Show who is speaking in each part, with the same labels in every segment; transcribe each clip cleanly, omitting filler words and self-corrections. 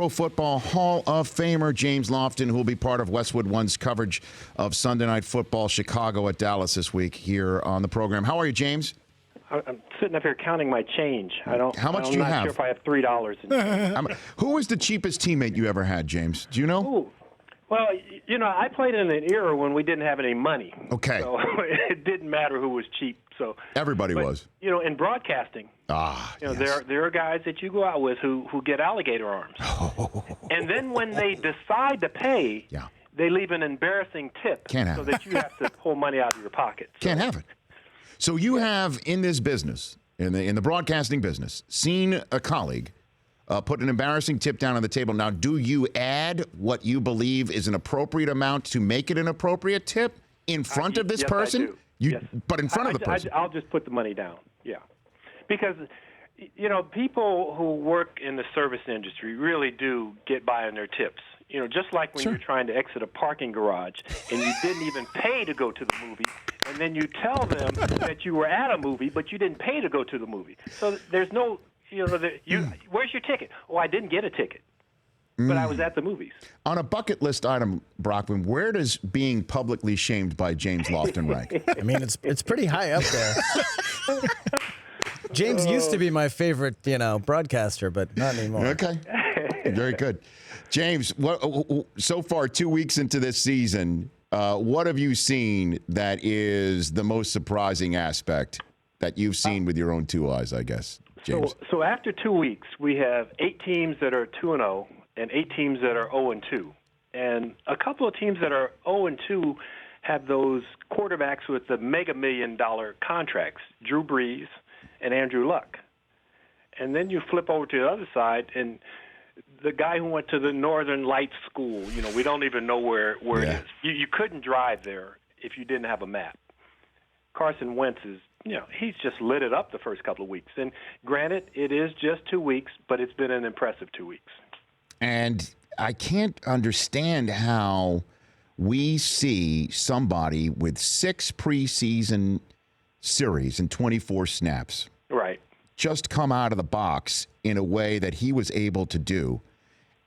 Speaker 1: Pro Football Hall of Famer James Lofton, who will be part of Westwood One's coverage of Sunday Night Football, Chicago at Dallas this week here on the program. How are you, James?
Speaker 2: I'm sitting up here counting my change.
Speaker 1: How much do you have?
Speaker 2: I'm not sure if I have $3.
Speaker 1: Who was the cheapest teammate you ever had, James? Do you know?
Speaker 2: Ooh. Well, I played in an era when we didn't have any money.
Speaker 1: Okay.
Speaker 2: So it didn't matter who was cheap. So
Speaker 1: everybody was.
Speaker 2: In broadcasting,
Speaker 1: yes.
Speaker 2: there are guys that you go out with who get alligator arms. And then when they decide to pay, they leave an embarrassing tip so that you have to pull money out of your pocket. So.
Speaker 1: Can't have it. So you have, in this business, in the broadcasting business, seen a colleague put an embarrassing tip down on the table. Now, do you add what you believe is an appropriate amount to make it an appropriate tip in front of this person?
Speaker 2: I do.
Speaker 1: Yes. But in front of the person?
Speaker 2: I'll just put the money down, Because, people who work in the service industry really do get by on their tips. Just like when you're trying to exit a parking garage and you didn't even pay to go to the movie, and then you tell them that you were at a movie, but you didn't pay to go to the movie. So there's no, where's your ticket? Oh, I didn't get a ticket, but I was at the movies.
Speaker 1: On a bucket list item, Brockman, where does being publicly shamed by James Lofton rank?
Speaker 3: I mean, it's pretty high up there. James used to be my favorite, broadcaster, but not anymore.
Speaker 1: Okay. Very good. James, so far 2 weeks into this season, what have you seen that is the most surprising aspect that you've seen with your own two eyes, I guess, James?
Speaker 2: So after 2 weeks, we have 8 teams that are 2-0 and 8 teams that are 0-2. And a couple of teams that are 0-2 have those quarterbacks with the mega $1 million contracts, Drew Brees and Andrew Luck. And then you flip over to the other side, and the guy who went to the Northern Lights School, we don't even know where it is. You couldn't drive there if you didn't have a map. Carson Wentz is, he's just lit it up the first couple of weeks. And granted, it is just 2 weeks, but it's been an impressive 2 weeks.
Speaker 1: And I can't understand how we see somebody with 6 preseason series and 24 snaps.
Speaker 2: Right.
Speaker 1: Just come out of the box in a way that he was able to do.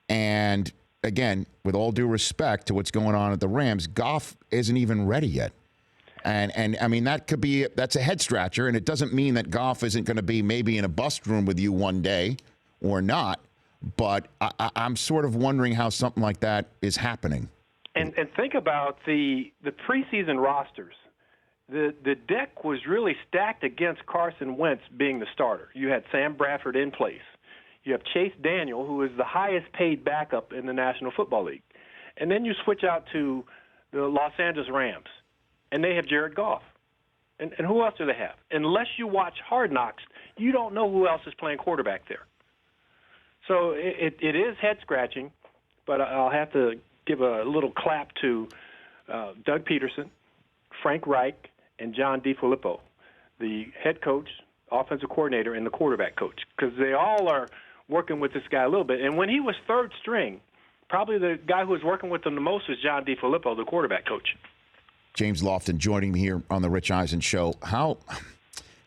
Speaker 1: And again, with all due respect to what's going on at the Rams, Goff isn't even ready yet. And I mean, that's a head scratcher, and it doesn't mean that Goff isn't going to be maybe in a bust room with you one day or not. But I'm sort of wondering how something like that is happening.
Speaker 2: And think about the preseason rosters. The deck was really stacked against Carson Wentz being the starter. You had Sam Bradford in place. You have Chase Daniel, who is the highest paid backup in the National Football League. And then you switch out to the Los Angeles Rams, and they have Jared Goff. And who else do they have? Unless you watch Hard Knocks, you don't know who else is playing quarterback there. So it is head-scratching, but I'll have to give a little clap to Doug Peterson, Frank Reich, and John DeFilippo, the head coach, offensive coordinator, and the quarterback coach, because they all are working with this guy a little bit. And when he was third string, probably the guy who was working with him the most was John DeFilippo, the quarterback coach.
Speaker 1: James Lofton joining me here on the Rich Eisen Show. How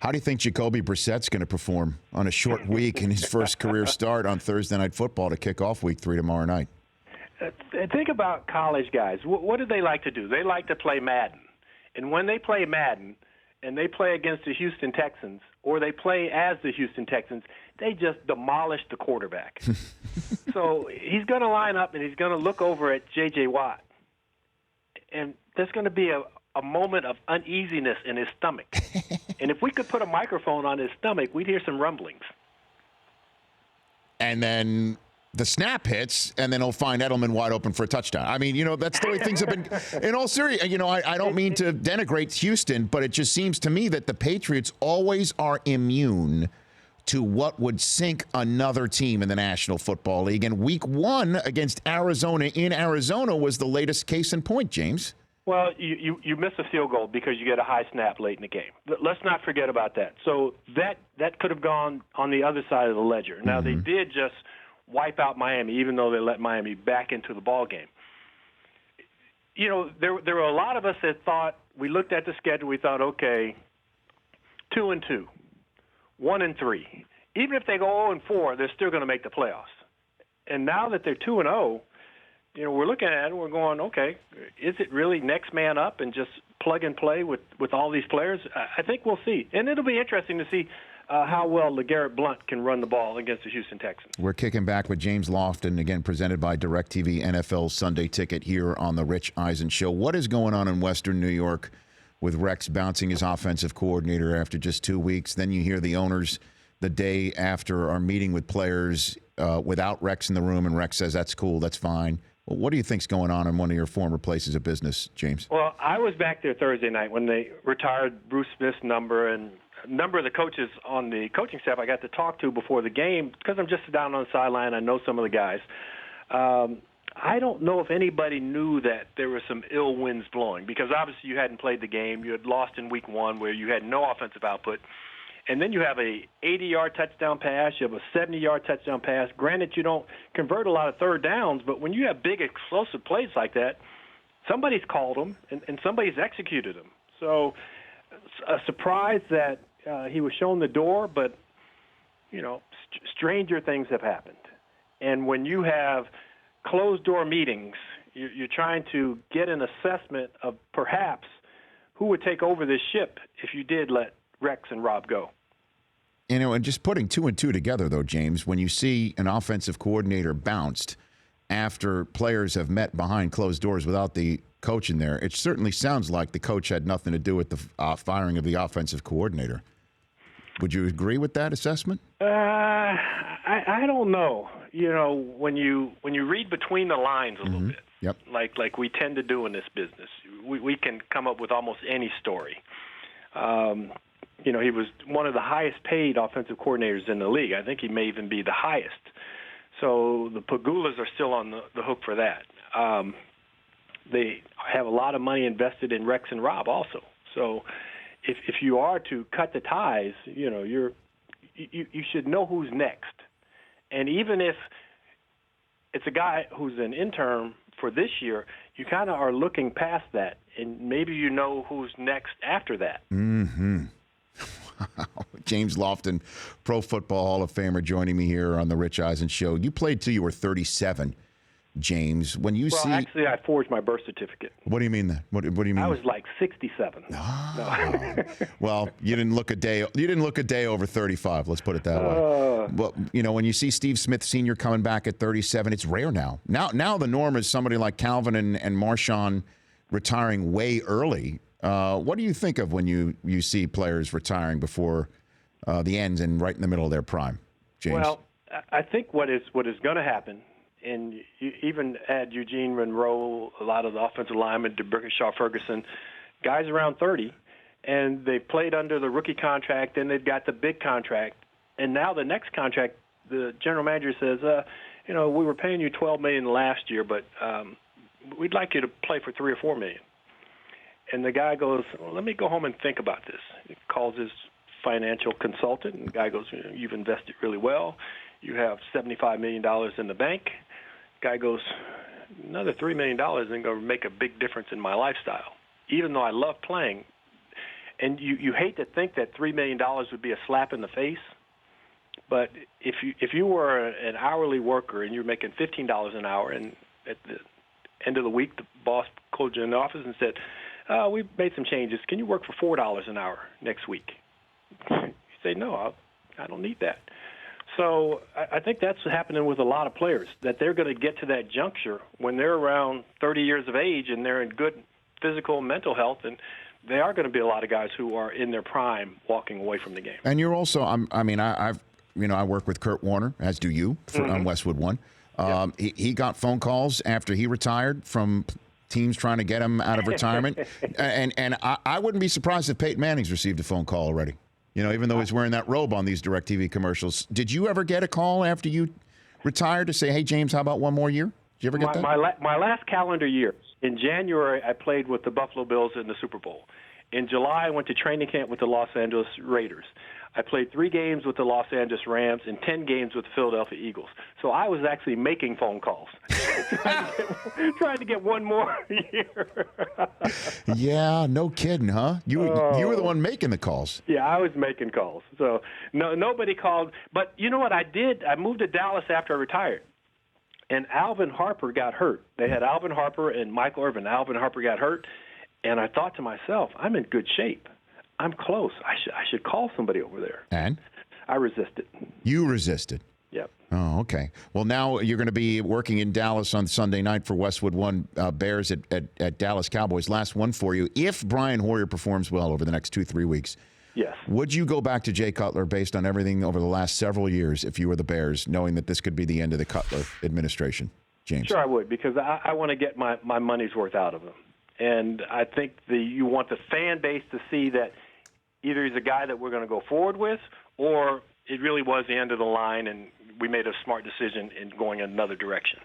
Speaker 1: do you think Jacoby Brissett's going to perform on a short week in his first career start on Thursday Night Football to kick off Week 3 tomorrow night?
Speaker 2: Think about college guys. What do they like to do? They like to play Madden. And when they play Madden and they play against the Houston Texans or they play as the Houston Texans, they just demolish the quarterback. So he's going to line up and he's going to look over at J.J. Watt. And there's going to be a moment of uneasiness in his stomach. And if we could put a microphone on his stomach, we'd hear some rumblings.
Speaker 1: And then the snap hits, and then he'll find Edelman wide open for a touchdown. I mean, that's the way things have been. In all seriousness, I don't mean to denigrate Houston, but it just seems to me that the Patriots always are immune to what would sink another team in the National Football League. And Week 1 against Arizona in Arizona was the latest case in point, James.
Speaker 2: Well, you miss a field goal because you get a high snap late in the game. Let's not forget about that. So that could have gone on the other side of the ledger. Now, they did just wipe out Miami, even though they let Miami back into the ball game. There were a lot of us that thought, we looked at the schedule, we thought, okay, 2-2, 1-3. Even if they go 0-4, they're still going to make the playoffs. And now that they're 2-0, we're looking at it and we're going, okay, is it really next man up and just plug and play with all these players? I think we'll see. And it'll be interesting to see how well LeGarrette Blount can run the ball against the Houston Texans.
Speaker 1: We're kicking back with James Lofton, again presented by DirecTV NFL Sunday Ticket here on the Rich Eisen Show. What is going on in Western New York with Rex bouncing his offensive coordinator after just 2 weeks? Then you hear the owners the day after are meeting with players without Rex in the room, and Rex says, that's cool, that's fine. Well, what do you think's going on in one of your former places of business, James?
Speaker 2: Well, I was back there Thursday night when they retired Bruce Smith's number, and a number of the coaches on the coaching staff I got to talk to before the game because I'm just down on the sideline. I know some of the guys. I don't know if anybody knew that there were some ill winds blowing because obviously you hadn't played the game. You had lost in week 1 where you had no offensive output. And then you have a 80-yard touchdown pass. You have a 70-yard touchdown pass. Granted, you don't convert a lot of third downs, but when you have big explosive plays like that, somebody's called them and somebody's executed them. So a surprise that he was shown the door, but, stranger things have happened. And when you have closed-door meetings, you're trying to get an assessment of perhaps who would take over this ship if you did let Rex and Rob go.
Speaker 1: And just putting 2 and 2 together, though, James, when you see an offensive coordinator bounced after players have met behind closed doors without the coach in there, it certainly sounds like the coach had nothing to do with the firing of the offensive coordinator. Would you agree with that assessment?
Speaker 2: I don't know. When you read between the lines a little bit,
Speaker 1: yep.
Speaker 2: like we tend to do in this business, we can come up with almost any story. He was one of the highest paid offensive coordinators in the league. I think he may even be the highest. So the Pagulas are still on the hook for that. They have a lot of money invested in Rex and Rob also. So if you are to cut the ties, you should know who's next. And even if it's a guy who's an intern for this year, you kind of are looking past that, and maybe you know who's next after that.
Speaker 1: Mm-hmm. Wow. James Lofton, Pro Football Hall of Famer, joining me here on the Rich Eisen Show. You played till you were 37, James. When you see,
Speaker 2: actually, I forged my birth certificate.
Speaker 1: What do you mean that? What do you mean?
Speaker 2: I was like 67.
Speaker 1: Oh.
Speaker 2: No.
Speaker 1: Well, you didn't look a day over 35. Let's put it that way. But when you see Steve Smith Sr. coming back at 37, it's rare now. Now the norm is somebody like Calvin and Marshawn retiring way early. What do you think of when you see players retiring before the ends and right in the middle of their prime, James?
Speaker 2: Well, I think what is going to happen, and you even add Eugene Monroe, a lot of the offensive linemen, DeBrickashaw, Ferguson, guys around 30, and they played under the rookie contract, then they've got the big contract, and now the next contract, the general manager says, we were paying you $12 million last year, but we'd like you to play for $3 or $4 million. And the guy goes, well, let me go home and think about this. He calls his financial consultant, and the guy goes, you've invested really well. You have $75 million in the bank. Guy goes, another $3 million isn't going to make a big difference in my lifestyle, even though I love playing. And you hate to think that $3 million would be a slap in the face, but if you were an hourly worker and you're making $15 an hour, and at the end of the week the boss called you in the office and said, we've made some changes. Can you work for $4 an hour next week? You say, no, I don't need that. So I think that's happening with a lot of players, that they're going to get to that juncture when they're around 30 years of age and they're in good physical and mental health, and there are going to be a lot of guys who are in their prime walking away from the game.
Speaker 1: And you're also, I work with Kurt Warner, as do you, on Westwood One. He got phone calls after he retired from teams trying to get him out of retirement. and I wouldn't be surprised if Peyton Manning's received a phone call already, even though he's wearing that robe on these DirecTV commercials. Did you ever get a call after you retired to say, hey, James, how about one more year? Did you ever get that?
Speaker 2: My last calendar year, in January, I played with the Buffalo Bills in the Super Bowl. In July, I went to training camp with the Los Angeles Raiders. I played 3 games with the Los Angeles Rams and 10 games with the Philadelphia Eagles. So I was actually making phone calls, trying to get one more year.
Speaker 1: Yeah, no kidding, huh? You were the one making the calls.
Speaker 2: Yeah, I was making calls. So nobody called. But you know what I did? I moved to Dallas after I retired. and Alvin Harper got hurt. They had Alvin Harper and Michael Irvin. Alvin Harper got hurt, and I thought to myself, I'm in good shape. I'm close. I should call somebody over there.
Speaker 1: And?
Speaker 2: I resisted.
Speaker 1: You resisted.
Speaker 2: Yep.
Speaker 1: Oh, okay. Well, now you're going to be working in Dallas on Sunday night for Westwood One Bears at Dallas Cowboys. Last one for you. If Brian Hoyer performs well over the next 2-3 weeks,
Speaker 2: yes,
Speaker 1: would you go back to Jay Cutler based on everything over the last several years if you were the Bears, knowing that this could be the end of the Cutler administration, James?
Speaker 2: Sure, I would, because I want to get my money's worth out of him. And I think you want the fan base to see that either he's a guy that we're going to go forward with, or it really was the end of the line and we made a smart decision in going in another direction.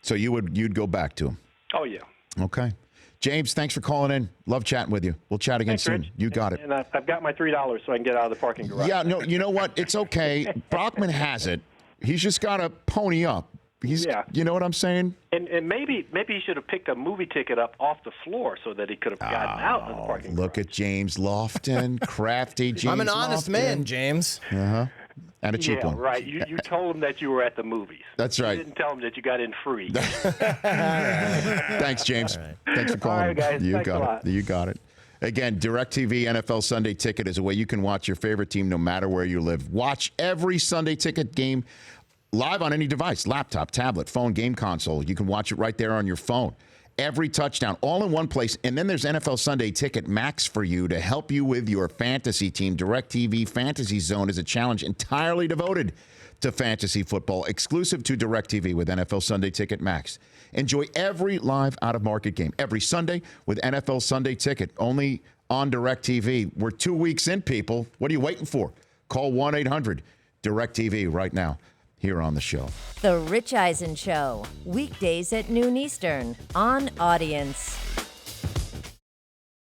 Speaker 1: So you'd go back to him?
Speaker 2: Oh, yeah.
Speaker 1: Okay. James, thanks for calling in. Love chatting with you. We'll chat again soon.
Speaker 2: Rich.
Speaker 1: You got it.
Speaker 2: And I've got my $3 so I can get out of the parking garage.
Speaker 1: Yeah, no, you know what? It's okay. Brockman has it. He's just got to pony up. You know what I'm saying?
Speaker 2: And maybe he should have picked a movie ticket up off the floor so that he could have gotten out of the parking garage.
Speaker 1: Look at James Lofton, crafty James
Speaker 3: I'm an honest
Speaker 1: Lofton.
Speaker 3: man, James.
Speaker 1: Uh-huh. And a cheap one.
Speaker 2: Right. You told him that you were at the movies.
Speaker 1: That's right.
Speaker 2: You didn't tell him that you got in free.
Speaker 1: Thanks, James.
Speaker 3: All right.
Speaker 1: Thanks for calling.
Speaker 2: All right, guys.
Speaker 1: You
Speaker 2: Thanks
Speaker 1: got
Speaker 2: a
Speaker 1: it.
Speaker 2: lot.
Speaker 1: You got it. Again, DirecTV NFL Sunday Ticket is a way you can watch your favorite team no matter where you live. Watch every Sunday Ticket game live on any device, laptop, tablet, phone, game console. You can watch it right there on your phone. Every touchdown, all in one place. And then there's NFL Sunday Ticket Max for you to help you with your fantasy team. DirecTV Fantasy Zone is a challenge entirely devoted to fantasy football, exclusive to DirecTV with NFL Sunday Ticket Max. Enjoy every live out-of-market game every Sunday with NFL Sunday Ticket, only on DirecTV. We're 2 weeks in, people. What are you waiting for? Call 1-800-DirecTV right now here on the show.
Speaker 4: The Rich Eisen Show, weekdays at noon Eastern on Audience.